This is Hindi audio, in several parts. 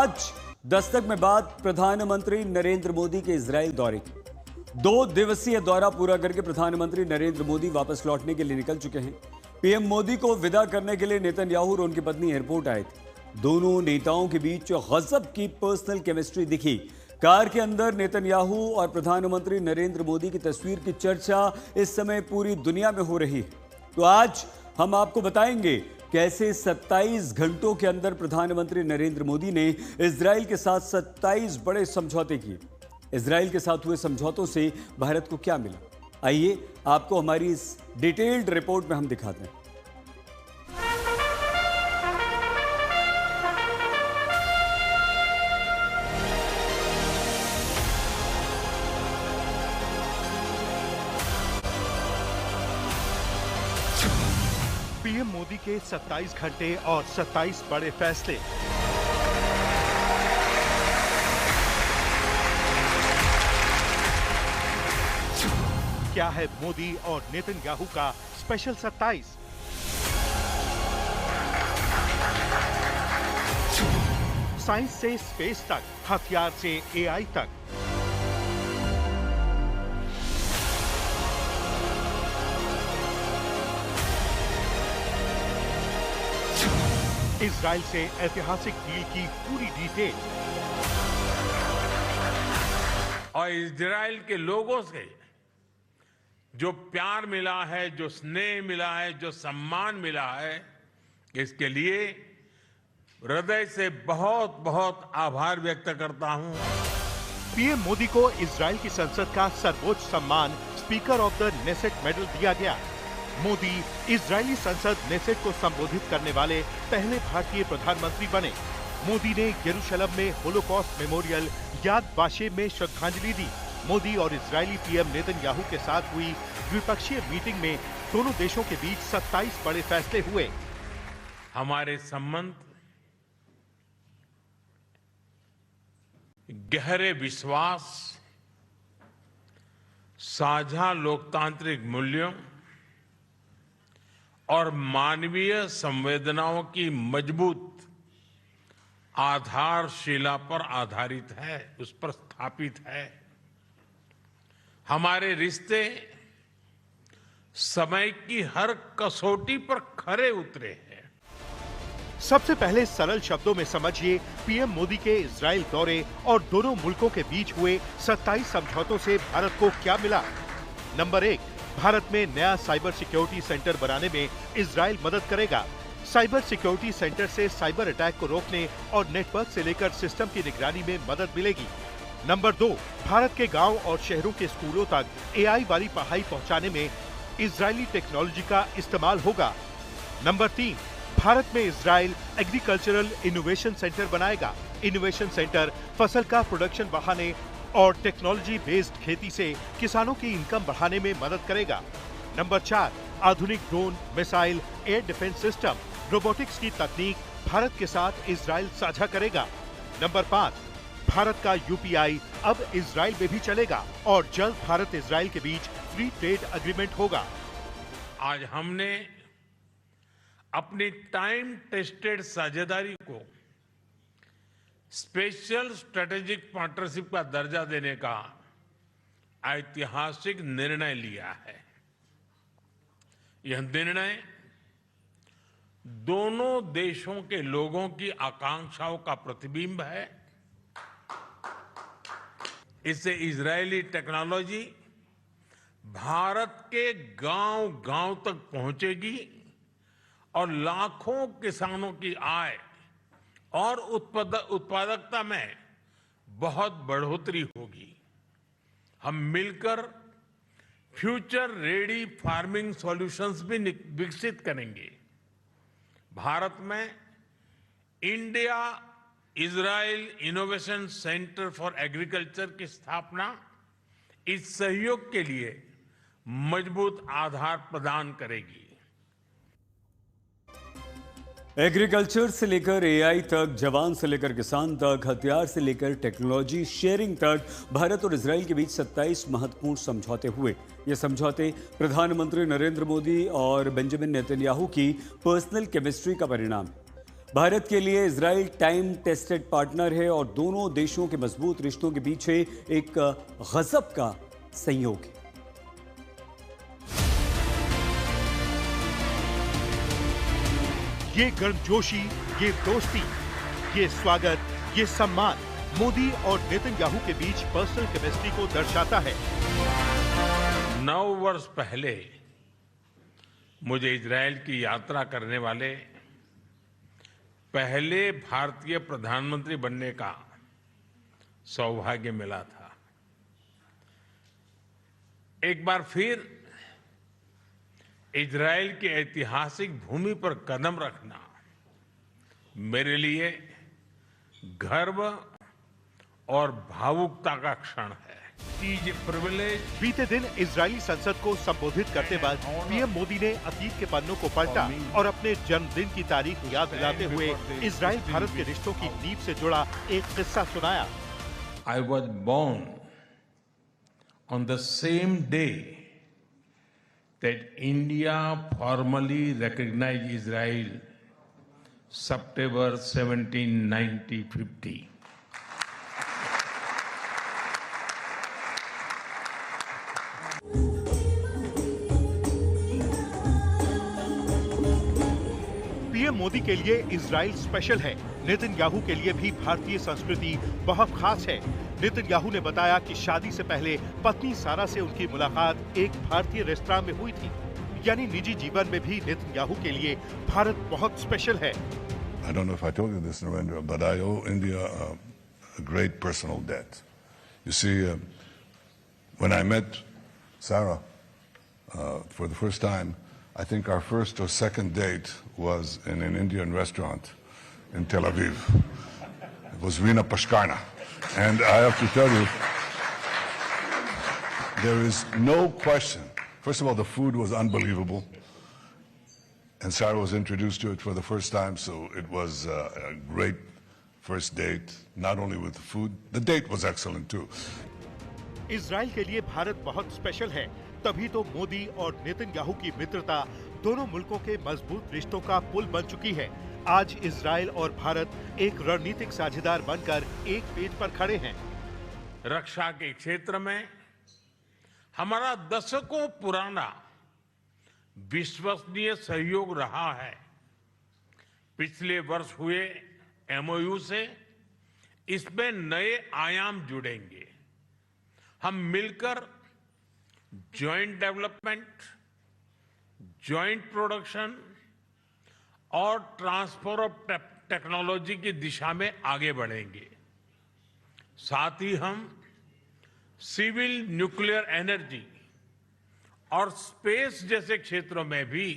आज दस्तक में बात प्रधानमंत्री नरेंद्र मोदी के इजरायल दौरे की। 2 दिवसीय दौरा पूरा करके प्रधानमंत्री नरेंद्र मोदी वापस लौटने के लिए निकल चुके हैं। पीएम मोदी को विदा करने के लिए नेतन्याहू और उनकी पत्नी एयरपोर्ट आए थे। दोनों नेताओं के बीच गजब की पर्सनल केमिस्ट्री दिखी। कार के अंदर नेतन्याहू और प्रधानमंत्री नरेंद्र मोदी की तस्वीर की चर्चा इस समय पूरी दुनिया में हो रही है। तो आज हम आपको बताएंगे कैसे 27 घंटों के अंदर प्रधानमंत्री नरेंद्र मोदी ने इजराइल के साथ 27 बड़े समझौते किए। इजराइल के साथ हुए समझौतों से भारत को क्या मिला, आइए आपको हमारी इस डिटेल्ड रिपोर्ट में हम दिखाते हैं। पीएम मोदी के 27 घंटे और 27 बड़े फैसले। क्या है मोदी और नेतन्याहू का स्पेशल 27? साइंस से स्पेस तक, हथियार से एआई तक। इजराइल से ऐतिहासिक डील की पूरी डिटेल और इजराइल के लोगों से जो प्यार मिला है, जो स्नेह मिला है, जो सम्मान मिला है, इसके लिए हृदय से बहुत बहुत आभार व्यक्त करता हूं। पीएम मोदी को इजराइल की संसद का सर्वोच्च सम्मान speaker of the Knesset medal दिया गया। मोदी इजरायली संसद नेसेट को संबोधित करने वाले पहले भारतीय प्रधानमंत्री बने। मोदी ने यरूशलेम में होलोकॉस्ट मेमोरियल याद वाशेम में श्रद्धांजलि दी। मोदी और इजरायली पीएम नेतन्याहू के साथ हुई द्विपक्षीय मीटिंग में दोनों देशों के बीच 27 बड़े फैसले हुए। हमारे संबंध गहरे विश्वास, साझा लोकतांत्रिक मूल्यों और मानवीय संवेदनाओं की मजबूत आधारशिला पर आधारित है, उस पर स्थापित है। हमारे रिश्ते समय की हर कसौटी पर खरे उतरे हैं। सबसे पहले सरल शब्दों में समझिए पीएम मोदी के इजराइल दौरे और दोनों मुल्कों के बीच हुए 27 समझौतों से भारत को क्या मिला। नंबर 1, भारत में नया साइबर सिक्योरिटी सेंटर बनाने में इजराइल मदद करेगा। साइबर सिक्योरिटी सेंटर से साइबर अटैक को रोकने और नेटवर्क से लेकर सिस्टम की निगरानी में मदद मिलेगी। नंबर 2, भारत के गांव और शहरों के स्कूलों तक एआई वाली पढ़ाई पहुंचाने में इजरायली टेक्नोलॉजी का इस्तेमाल होगा। नंबर 3, भारत में इजराइल एग्रीकल्चरल इनोवेशन सेंटर बनाएगा। इनोवेशन सेंटर फसल का प्रोडक्शन बढ़ाने और टेक्नोलॉजी बेस्ड खेती से किसानों की इनकम बढ़ाने में मदद करेगा। नंबर 4, आधुनिक drone, missile, air defence system, robotics की तकनीक भारत के साथ इजराइल साझा करेगा। नंबर 5, भारत का यूपीआई अब इजराइल में भी चलेगा और जल्द भारत इजराइल के बीच फ्री ट्रेड एग्रीमेंट होगा। आज हमने अपनी टाइम टेस्टेड साझेदारी को स्पेशल स्ट्रेटेजिक पार्टनरशिप का दर्जा देने का ऐतिहासिक निर्णय लिया है। यह निर्णय दोनों देशों के लोगों की आकांक्षाओं का प्रतिबिंब है। इससे इजरायली टेक्नोलॉजी भारत के गांव-गांव तक पहुंचेगी और लाखों किसानों की आय और उत्पादकता में बहुत बढ़ोतरी होगी। हम मिलकर फ्यूचर रेडी फार्मिंग सॉल्यूशंस भी विकसित करेंगे। भारत में India Israel innovation centre for agriculture की स्थापना इस सहयोग के लिए मजबूत आधार प्रदान करेगी। एग्रीकल्चर से लेकर एआई तक, जवान से लेकर किसान तक, हथियार से लेकर टेक्नोलॉजी शेयरिंग तक भारत और इजराइल के बीच 27 महत्वपूर्ण समझौते हुए। ये समझौते प्रधानमंत्री नरेंद्र मोदी और बेंजामिन नेतन्याहू की पर्सनल केमिस्ट्री का परिणाम है। भारत के लिए इजराइल टाइम टेस्टेड पार्टनर है और दोनों देशों के मजबूत रिश्तों के पीछे एक गजब का संयोग है। ये गर्मजोशी, ये दोस्ती, ये स्वागत, ये सम्मान मोदी और नेतन्याहू के बीच पर्सनल केमिस्ट्री को दर्शाता है। 9 वर्ष पहले मुझे इजरायल की यात्रा करने वाले पहले भारतीय प्रधानमंत्री बनने का सौभाग्य मिला था। एक बार फिर इजरायल की ऐतिहासिक भूमि पर कदम रखना मेरे लिए गर्व और भावुकता का क्षण है। बीते दिन इजरायली संसद को संबोधित करते वक्त पीएम मोदी ने अतीत के पन्नों को पलटा और अपने जन्मदिन की तारीख याद दिलाते हुए इजराइल भारत के रिश्तों की नींव से जुड़ा एक किस्सा सुनाया। I was born on the same day that India formally recognized Israel, September 17, 1950. PM Modi के लिए इजराइल स्पेशल है। नेतन्याहू के लिए भी भारतीय संस्कृति बहुत खास है। नेतन्याहू ने बताया कि शादी से पहले पत्नी सारा से उनकी मुलाकात एक भारतीय रेस्तरां में हुई थी। यानी निजी जीवन में भी नेतन्याहू के लिए भारत बहुत स्पेशल है। I don't know if I told you this, Narendra, but I owe India a great personal debt. You see, when I met Sarah for the first time, I think our first or second date was in an Indian restaurant in Tel Aviv. It was Rina Pashkarna. And I have to tell you, there is no question. First of all, the food was unbelievable. And Sarah was introduced to it for the first time, so it was a great first date, not only with the food, the date was excellent too. Israel के लिए भारत बहुत स्पेशल है, तभी तो मोदी और नेतन्याहू की मित्रता दोनों मुल्कों के मजबूत रिश्तों का पुल बन चुकी है। आज इजराइल और भारत एक रणनीतिक साझेदार बनकर एक पेज पर खड़े हैं। रक्षा के क्षेत्र में हमारा दशकों पुराना विश्वसनीय सहयोग रहा है। पिछले वर्ष हुए एमओयू से इसमें नए आयाम जुड़ेंगे। हम मिलकर जॉइंट डेवलपमेंट, जॉइंट प्रोडक्शन और ट्रांसफर ऑफ टेक्नोलॉजी की दिशा में आगे बढ़ेंगे। साथ ही हम सिविल न्यूक्लियर एनर्जी और स्पेस जैसे क्षेत्रों में भी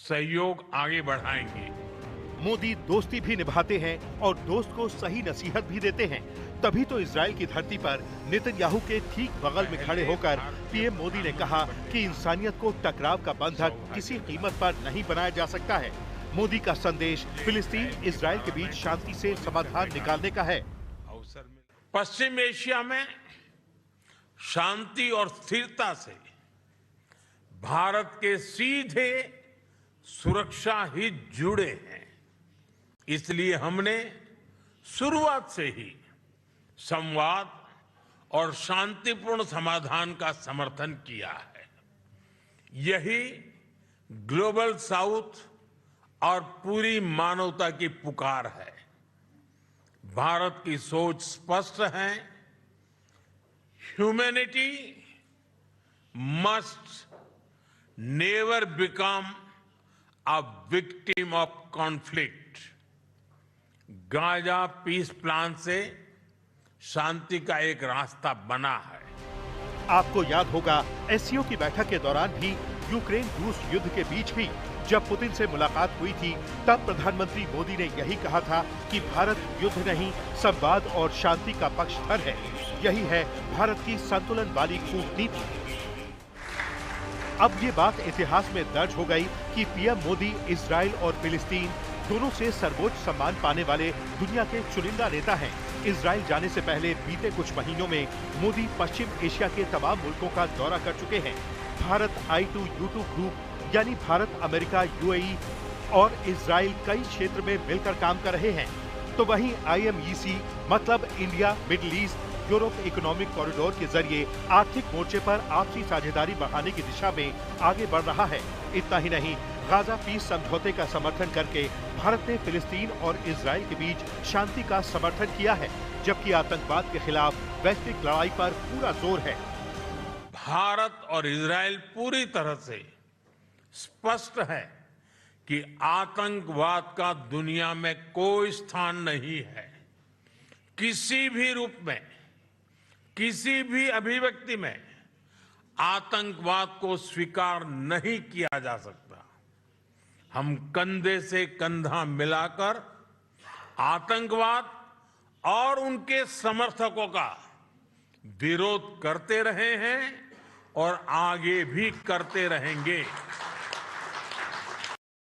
सहयोग आगे बढ़ाएंगे। मोदी दोस्ती भी निभाते हैं और दोस्त को सही नसीहत भी देते हैं। तभी तो इजराइल की धरती पर नेतन्याहू के ठीक बगल में खड़े होकर पीएम मोदी ने कहा कि इंसानियत को टकराव का बंधक किसी कीमत पर नहीं बनाया जा सकता है। मोदी का संदेश फिलिस्तीन इजराइल के बीच शांति से समाधान निकालने का है। पश्चिम एशिया में शांति और स्थिरता से भारत के सीधे सुरक्षा हित जुड़े हैं। इसलिए हमने शुरुआत से ही संवाद और शांतिपूर्ण समाधान का समर्थन किया है। यही ग्लोबल साउथ और पूरी मानवता की पुकार है। भारत की सोच स्पष्ट है। Humanity must never become a victim of conflict. Gaza peace plan से शांति का एक रास्ता बना है। आपको याद होगा एससीओ की बैठक के दौरान भी यूक्रेन रूस युद्ध के बीच भी जब पुतिन से मुलाकात हुई थी, तब प्रधानमंत्री मोदी ने यही कहा था कि भारत युद्ध नहीं, संवाद और शांति का पक्षधर है। यही है भारत की संतुलन वाली कूटनीति। अब ये बात इतिहास में दर्ज हो गई कि पीएम मोदी इजराइल और फिलिस्तीन दोनों से सर्वोच्च सम्मान पाने वाले दुनिया के चुनिंदा नेता हैं। इजराइल जाने से पहले बीते कुछ महीनों में मोदी पश्चिम एशिया के तमाम मुल्कों का दौरा कर चुके हैं। भारत I2U2 ग्रुप यानी भारत, अमेरिका, यूएई, और इजराइल कई क्षेत्र में मिलकर काम कर रहे हैं। तो वहीं IMEC मतलब India middle east Europe economic corridor के जरिए आर्थिक मोर्चे पर आपसी साझेदारी बढ़ाने की दिशा में आगे बढ़ रहा है। इतना ही नहीं, गाजा पीस समझौते का समर्थन करके भारत ने फिलिस्तीन और इजराइल के बीच शांति का समर्थन किया है, जबकि आतंकवाद के खिलाफ वैश्विक लड़ाई पर पूरा जोर है। भारत और इजराइल पूरी तरह से स्पष्ट है कि आतंकवाद का दुनिया में कोई स्थान नहीं है। किसी भी रूप में, किसी भी अभिव्यक्ति में आतंकवाद को स्वीकार नहीं किया जा सकता। हम कंधे से कंधा मिलाकर आतंकवाद और उनके समर्थकों का विरोध करते रहे हैं और आगे भी करते रहेंगे।